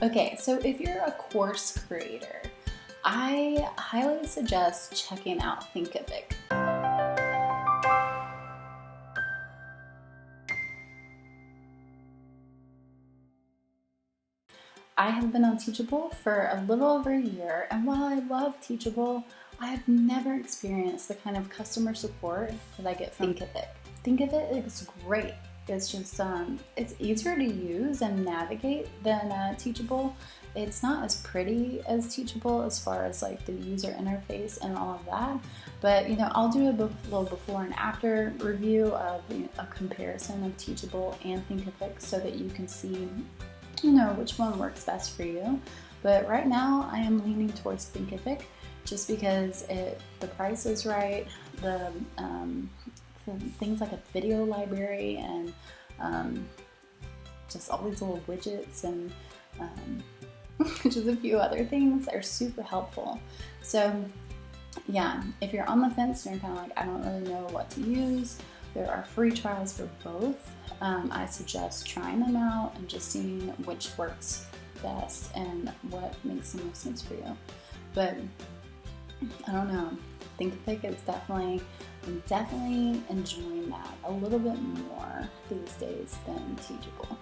Okay, so if you're a course creator, I highly suggest checking out Thinkific. I have been on Teachable for a little over a year, and while I love Teachable, I have never experienced the kind of customer support that I get from Thinkific. Thinkific is great. It's just, it's easier to use and navigate than Teachable. It's not as pretty as Teachable as far as like the user interface and all of that, but I'll do a little before and after review of a comparison of Teachable and Thinkific so that you can see which one works best for you. But right now I am leaning towards Thinkific just because the price is right, the things like a video library and just all these little widgets and just a few other things are super helpful. So yeah, if you're on the fence and you're kind of like, I don't really know what to use, there are free trials for both. I suggest trying them out and just seeing which works best and what makes the most sense for you. But I don't know, Thinkific is I'm definitely enjoying that a little bit more these days than Teachable.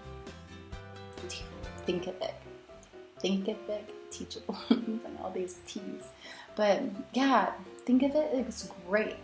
Thinkific, Teachable, and all these T's. But yeah, Thinkific is great.